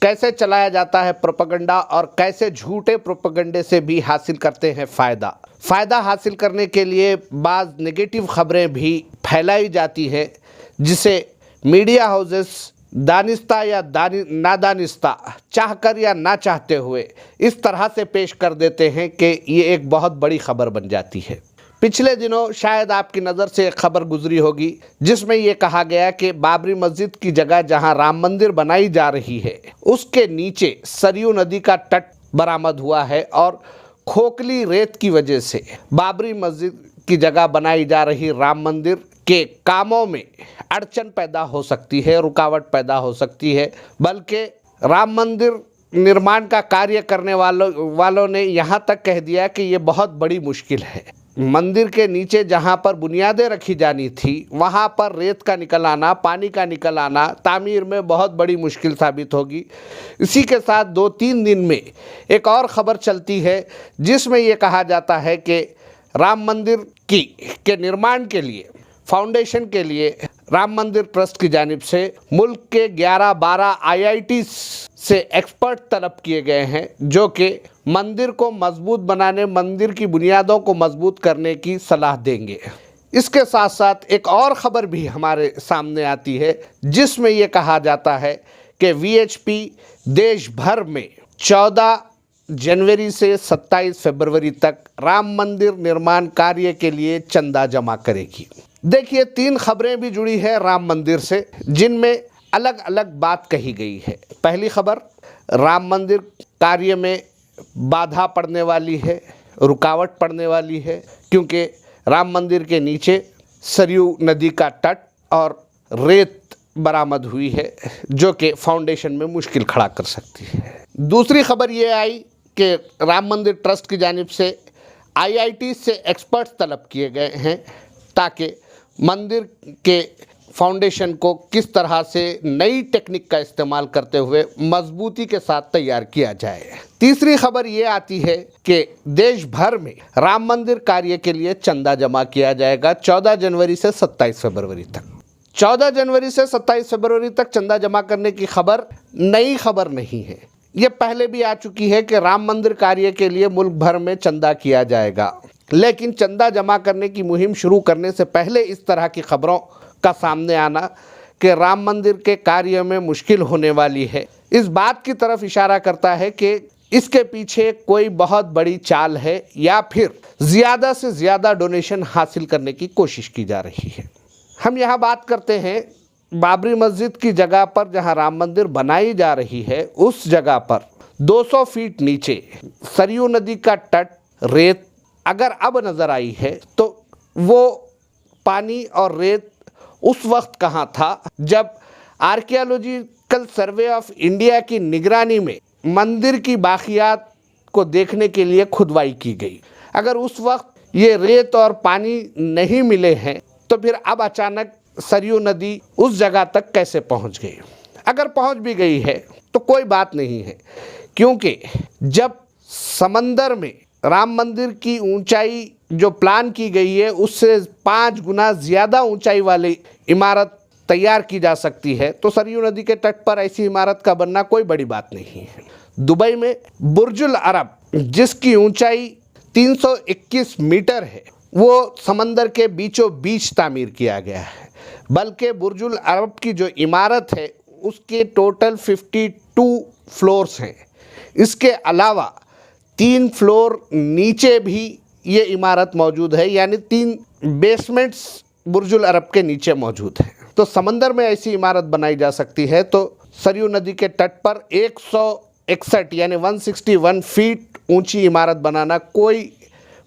कैसे चलाया जाता है प्रोपेगेंडा और कैसे झूठे प्रोपेगेंडे से भी हासिल करते हैं फ़ायदा हासिल करने के लिए बाज़ नेगेटिव खबरें भी फैलाई जाती हैं, जिसे मीडिया हाउसेस दानिस्ता या नादानिस्ता चाहकर या ना चाहते हुए इस तरह से पेश कर देते हैं कि ये एक बहुत बड़ी खबर बन जाती है। पिछले दिनों शायद आपकी नज़र से एक खबर गुजरी होगी जिसमें ये कहा गया कि बाबरी मस्जिद की जगह जहां राम मंदिर बनाई जा रही है उसके नीचे सरयू नदी का तट बरामद हुआ है और खोखली रेत की वजह से बाबरी मस्जिद की जगह बनाई जा रही राम मंदिर के कामों में अड़चन पैदा हो सकती है, रुकावट पैदा हो सकती है। बल्कि राम मंदिर निर्माण का कार्य करने वालों ने यहाँ तक कह दिया कि ये बहुत बड़ी मुश्किल है। मंदिर के नीचे जहाँ पर बुनियादें रखी जानी थी वहाँ पर रेत का निकल आना, पानी का निकल आना तामीर में बहुत बड़ी मुश्किल साबित होगी। इसी के साथ 2-3 दिन में एक और ख़बर चलती है जिसमें ये कहा जाता है कि राम मंदिर के निर्माण के लिए फाउंडेशन के लिए राम मंदिर ट्रस्ट की जानिब से मुल्क के 11-12 IIT से एक्सपर्ट तलब किए गए हैं जो कि मंदिर को मजबूत बनाने, मंदिर की बुनियादों को मजबूत करने की सलाह देंगे। इसके साथ साथ एक और ख़बर भी हमारे सामने आती है जिसमें ये कहा जाता है कि VHP देश भर में 14 जनवरी से 27 फरवरी तक राम मंदिर निर्माण कार्य के लिए चंदा जमा करेगी। देखिए, 3 खबरें भी जुड़ी है राम मंदिर से जिनमें अलग अलग बात कही गई है। पहली खबर, राम मंदिर कार्य में बाधा पड़ने वाली है, रुकावट पड़ने वाली है क्योंकि राम मंदिर के नीचे सरयू नदी का तट और रेत बरामद हुई है जो कि फाउंडेशन में मुश्किल खड़ा कर सकती है। दूसरी खबर ये आई कि राम मंदिर ट्रस्ट की जानिब से IIT से एक्सपर्ट्स तलब किए गए हैं ताकि मंदिर के फाउंडेशन को किस तरह से नई टेक्निक का इस्तेमाल करते हुए मजबूती के साथ तैयार किया जाए। तीसरी खबर ये आती है कि देश भर में राम मंदिर कार्य के लिए चंदा जमा किया जाएगा 14 जनवरी से 27 फरवरी तक। 14 जनवरी से 27 फरवरी तक चंदा जमा करने की खबर नई खबर नहीं है, ये पहले भी आ चुकी है कि राम मंदिर कार्य के लिए मुल्क भर में चंदा किया जाएगा। लेकिन चंदा जमा करने की मुहिम शुरू करने से पहले इस तरह की खबरों का सामने आना कि राम मंदिर के कार्य में मुश्किल होने वाली है, इस बात की तरफ इशारा करता है कि इसके पीछे कोई बहुत बड़ी चाल है या फिर ज़्यादा से ज़्यादा डोनेशन हासिल करने की कोशिश की जा रही है। हम यहाँ बात करते हैं बाबरी मस्जिद की जगह पर जहाँ राम मंदिर बनाई जा रही है उस जगह पर 200 फीट नीचे सरयू नदी का तट, रेत अगर अब नज़र आई है तो वो पानी और रेत उस वक्त कहाँ था जब आर्कियोलॉजिकल सर्वे ऑफ इंडिया की निगरानी में मंदिर की बाकियात को देखने के लिए खुदवाई की गई। अगर उस वक्त ये रेत और पानी नहीं मिले हैं तो फिर अब अचानक सरयू नदी उस जगह तक कैसे पहुंच गई? अगर पहुंच भी गई है तो कोई बात नहीं है क्योंकि जब समंदर में राम मंदिर की ऊंचाई जो प्लान की गई है उससे 5 गुना ज़्यादा ऊंचाई वाली इमारत तैयार की जा सकती है तो सरयू नदी के तट पर ऐसी इमारत का बनना कोई बड़ी बात नहीं है। दुबई में बुर्जुल अरब जिसकी ऊंचाई 321 मीटर है वो समंदर के बीचों बीच तामीर किया गया है। बल्कि बुर्जुल अरब की जो इमारत है उसके टोटल 52 फ्लोर्स हैं। इसके अलावा 3 फ्लोर नीचे भी ये इमारत मौजूद है, यानी 3 बेसमेंट्स बुर्जुल अरब के नीचे मौजूद हैं। तो समंदर में ऐसी इमारत बनाई जा सकती है तो सरयू नदी के तट पर 161 यानी 161 फीट ऊंची इमारत बनाना कोई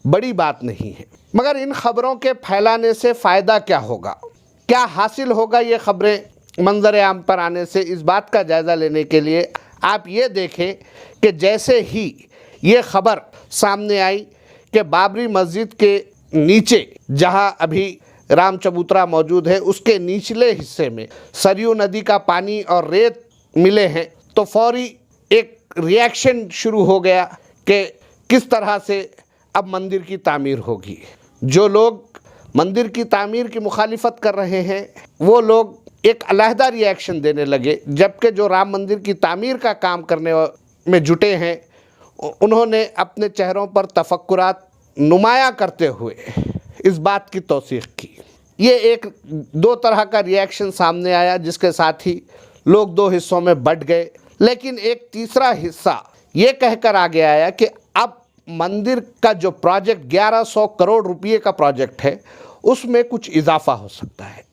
बड़ी बात नहीं है। मगर इन खबरों के फैलाने से फ़ायदा क्या होगा, क्या हासिल होगा ये खबरें मंजर आम पर आने से? इस बात का जायज़ा लेने के लिए आप ये देखें कि जैसे ही ये खबर सामने आई कि बाबरी मस्जिद के नीचे जहां अभी राम चबूतरा मौजूद है उसके निचले हिस्से में सरयू नदी का पानी और रेत मिले हैं तो फौरी एक रिएक्शन शुरू हो गया कि किस तरह से अब मंदिर की तामीर होगी। जो लोग मंदिर की तामीर की मुखालिफत कर रहे हैं वो लोग एक अलहदा रिएक्शन देने लगे, जबकि जो राम मंदिर की तामीर का काम करने में जुटे हैं उन्होंने अपने चेहरों पर तफक्कुरात नुमाया करते हुए इस बात की तौसीक़ की। ये एक दो तरह का रिएक्शन सामने आया, जिसके साथ ही लोग दो हिस्सों में बंट गए। लेकिन एक तीसरा हिस्सा ये कहकर आगे आया कि अब मंदिर का जो प्रोजेक्ट 1100 करोड़ रुपये का प्रोजेक्ट है उसमें कुछ इजाफा हो सकता है,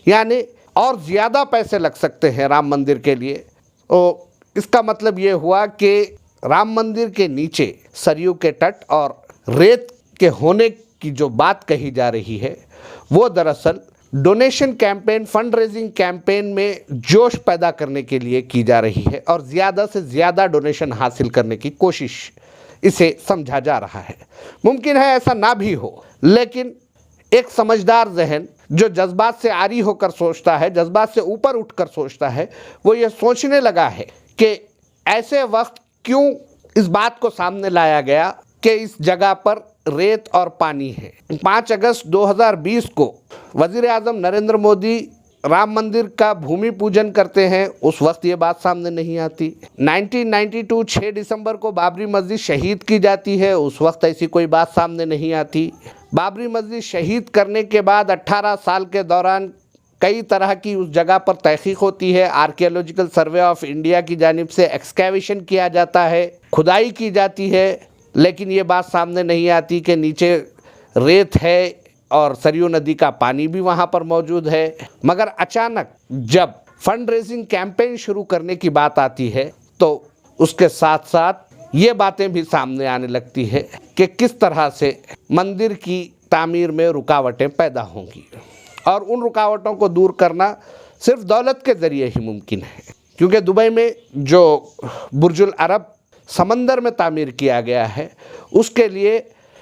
यानी और ज़्यादा पैसे लग सकते हैं राम मंदिर के लिए। तो इसका मतलब ये हुआ कि राम मंदिर के नीचे सरयू के तट और रेत के होने की जो बात कही जा रही है वो दरअसल donation campaign, fund raising campaign में जोश पैदा करने के लिए की जा रही है और ज़्यादा से ज़्यादा डोनेशन हासिल करने की कोशिश इसे समझा जा रहा है। मुमकिन है ऐसा ना भी हो, लेकिन एक समझदार जहन जो जज्बात से आरी होकर सोचता है, जज्बात से ऊपर उठकर सोचता है, वो ये सोचने लगा है कि ऐसे वक्त क्यों इस बात को सामने लाया गया कि इस जगह पर रेत और पानी है। 5 अगस्त 2020 को वज़ीर आज़म नरेंद्र मोदी राम मंदिर का भूमि पूजन करते हैं, उस वक्त ये बात सामने नहीं आती। 1992 6 दिसंबर को बाबरी मस्जिद शहीद की जाती है, उस वक्त ऐसी कोई बात सामने नहीं आती। बाबरी मस्जिद शहीद करने के बाद 18 साल के दौरान कई तरह की उस जगह पर तहकीक होती है। आर्कियोलॉजिकल सर्वे ऑफ इंडिया की जानिब से एक्सकैवेशन किया जाता है, खुदाई की जाती है, लेकिन ये बात सामने नहीं आती कि नीचे रेत है और सरयू नदी का पानी भी वहाँ पर मौजूद है। मगर अचानक जब फंड रेजिंग कैंपेन शुरू करने की बात आती है तो उसके साथ साथ ये बातें भी सामने आने लगती है कि किस तरह से मंदिर की तामीर में रुकावटें पैदा होंगी, और उन रुकावटों को दूर करना सिर्फ दौलत के ज़रिए ही मुमकिन है। क्योंकि दुबई में जो बुर्जुल अरब समंदर में तामीर किया गया है उसके लिए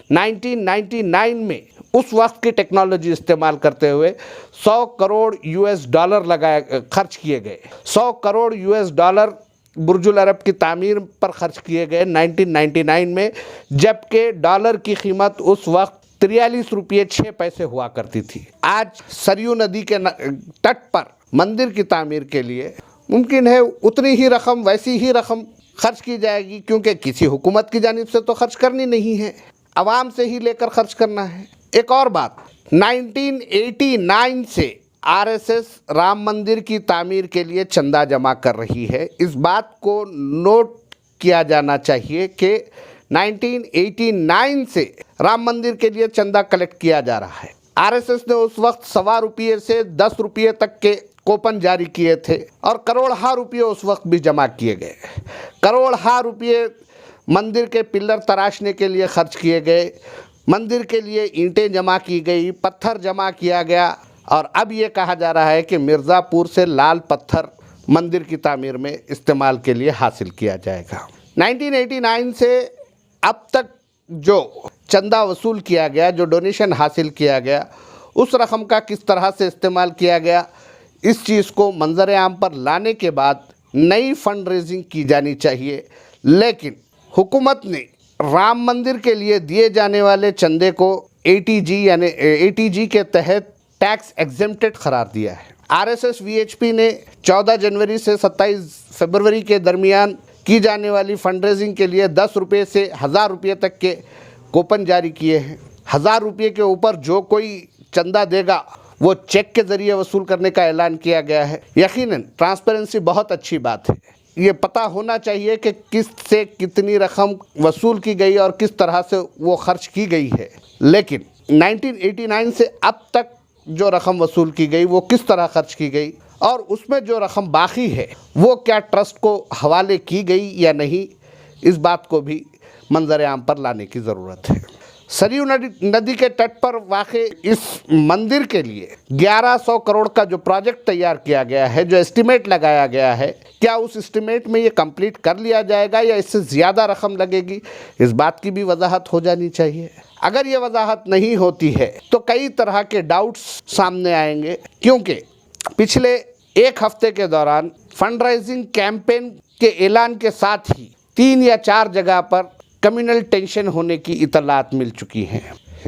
1999 में उस वक्त की टेक्नोलॉजी इस्तेमाल करते हुए 100 करोड़ US डॉलर खर्च किए गए। 100 करोड़ US डॉलर बुर्जुल अरब की तामीर पर खर्च किए गए 1999 में, जबकि डॉलर की कीमत उस वक्त 43 रुपये 6 पैसे हुआ करती थी। आज सरयू नदी के तट पर मंदिर की तामीर के लिए मुमकिन है उतनी ही रकम, वैसी ही रकम खर्च की जाएगी, क्योंकि किसी हुकूमत की जानिब से तो खर्च करनी नहीं है, आवाम से ही लेकर खर्च करना है। एक और बात, 1989 से RSS राम मंदिर की तामीर के लिए चंदा जमा कर रही है। इस बात को नोट किया जाना चाहिए कि 1989 से राम मंदिर के लिए चंदा कलेक्ट किया जा रहा है। RSS ने उस वक्त 1.25 रुपये से 10 रुपये तक के कूपन जारी किए थे और करोड़हा रुपये उस वक्त भी जमा किए गए। करोड़हा रुपये मंदिर के पिलर तराशने के लिए खर्च किए गए, मंदिर के लिए ईंटें जमा की गई, पत्थर जमा किया गया, और अब ये कहा जा रहा है कि मिर्ज़ापुर से लाल पत्थर मंदिर की तामीर में इस्तेमाल के लिए हासिल किया जाएगा। 1989 से अब तक जो चंदा वसूल किया गया, जो डोनेशन हासिल किया गया, उस रकम का किस तरह से इस्तेमाल किया गया, इस चीज़ को मंजर आम पर लाने के बाद नई फंड रेजिंग की जानी चाहिए। लेकिन हुकूमत ने राम मंदिर के लिए दिए जाने वाले चंदे को ATG यानी ATG के तहत टैक्स एग्जेम्प्टेड करार दिया है। RSS VHP ने 14 जनवरी से 27 फरवरी के दरमियान की जाने वाली फंड रेजिंग के लिए 10 रुपये से 1000 रुपये तक के कूपन जारी किए हैं। 1000 रुपये के ऊपर जो कोई चंदा देगा वो चेक के ज़रिए वसूल करने का ऐलान किया गया है। यकीनन ट्रांसपेरेंसी बहुत अच्छी बात है, ये पता होना चाहिए कि किस से कितनी रकम वसूल की गई और किस तरह से वो खर्च की गई है। लेकिन 1989 से अब तक जो रकम वसूल की गई वो किस तरह खर्च की गई, और उसमें जो रकम बाकी है वो क्या ट्रस्ट को हवाले की गई या नहीं, इस बात को भी मंजर आम पर लाने की ज़रूरत है। सरयू नदी के तट पर वाक़े इस मंदिर के लिए 1100 करोड़ का जो प्रोजेक्ट तैयार किया गया है, जो एस्टिमेट लगाया गया है, क्या उस एस्टिमेट में ये कंप्लीट कर लिया जाएगा या इससे ज़्यादा रकम लगेगी, इस बात की भी वजाहत हो जानी चाहिए। अगर ये वजाहत नहीं होती है तो कई तरह के डाउट्स सामने आएंगे, क्योंकि पिछले एक हफ्ते के दौरान फंड रेजिंग कैंपेन के ऐलान के साथ ही 3 या 4 जगह पर कम्युनल टेंशन होने की इतलात मिल चुकी हैं।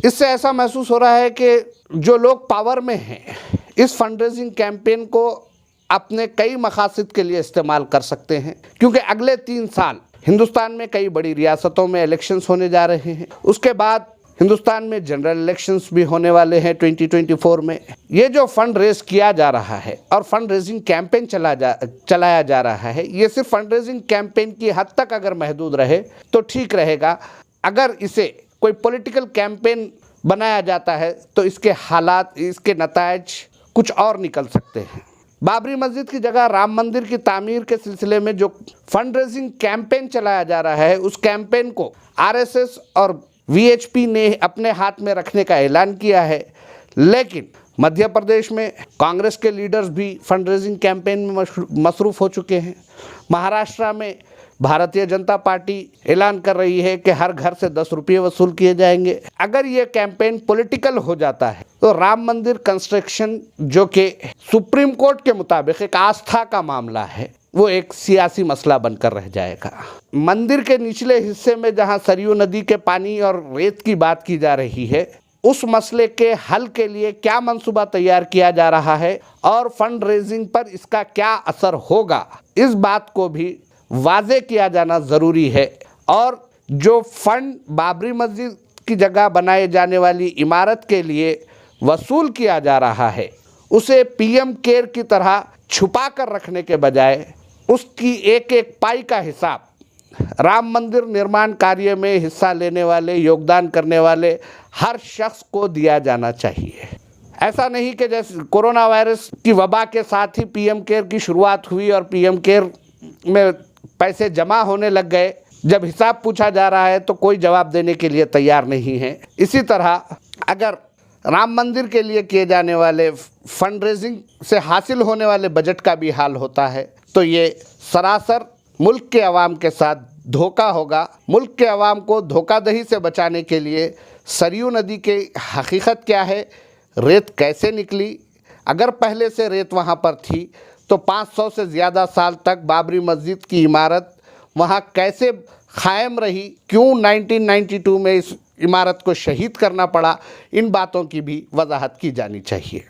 इससे ऐसा महसूस हो रहा है कि जो लोग पावर में हैं इस फंड रेजिंग कैंपेन को अपने कई मकासद के लिए इस्तेमाल कर सकते हैं, क्योंकि अगले 3 साल हिंदुस्तान में कई बड़ी रियासतों में इलेक्शंस होने जा रहे हैं। उसके बाद हिंदुस्तान में जनरल इलेक्शंस भी होने वाले हैं 2024 में। ये जो फंड रेज किया जा रहा है और फंड रेजिंग कैंपेन चलाया जा रहा है, ये सिर्फ फंड रेजिंग कैंपेन की हद तक अगर महदूद रहे तो ठीक रहेगा। अगर इसे कोई पॉलिटिकल कैंपेन बनाया जाता है तो इसके हालात, इसके नतायज कुछ और निकल सकते हैं। बाबरी मस्जिद की जगह राम मंदिर की तामीर के सिलसिले में जो फंड रेजिंग कैंपेन चलाया जा रहा है, उस कैंपेन को आरएसएस और वीएचपी ने अपने हाथ में रखने का ऐलान किया है। लेकिन मध्य प्रदेश में कांग्रेस के लीडर्स भी फंड रेजिंग कैंपेन में मसरूफ़ हो चुके हैं। महाराष्ट्र में भारतीय जनता पार्टी ऐलान कर रही है कि हर घर से 10 रुपये वसूल किए जाएंगे। अगर ये कैंपेन पॉलिटिकल हो जाता है तो राम मंदिर कंस्ट्रक्शन, जो कि सुप्रीम कोर्ट के मुताबिक एक आस्था का मामला है, वो एक सियासी मसला बनकर रह जाएगा। मंदिर के निचले हिस्से में जहां सरयू नदी के पानी और रेत की बात की जा रही है, उस मसले के हल के लिए क्या मंसूबा तैयार किया जा रहा है और फंड रेजिंग पर इसका क्या असर होगा, इस बात को भी वाज़े किया जाना ज़रूरी है। और जो फंड बाबरी मस्जिद की जगह बनाए जाने वाली इमारत के लिए वसूल किया जा रहा है, उसे पीएम केयर की तरह छुपा कर रखने के बजाय उसकी एक एक पाई का हिसाब राम मंदिर निर्माण कार्य में हिस्सा लेने वाले, योगदान करने वाले हर शख्स को दिया जाना चाहिए। ऐसा नहीं कि जैसे कोरोना वायरस की वबा के साथ ही पीएम केयर की शुरुआत हुई और पीएम केयर में पैसे जमा होने लग गए, जब हिसाब पूछा जा रहा है तो कोई जवाब देने के लिए तैयार नहीं है। इसी तरह अगर राम मंदिर के लिए किए जाने वाले फंड रेजिंग से हासिल होने वाले बजट का भी हाल होता है तो ये सरासर मुल्क के अवाम के साथ धोखा होगा। मुल्क के अवाम को धोखाधड़ी से बचाने के लिए सरयू नदी की हकीकत क्या है, रेत कैसे निकली, अगर पहले से रेत वहाँ पर थी तो 500 से ज़्यादा साल तक बाबरी मस्जिद की इमारत वहाँ कैसे कायम रही, क्यों 1992 में इस इमारत को शहीद करना पड़ा, इन बातों की भी वजाहत की जानी चाहिए।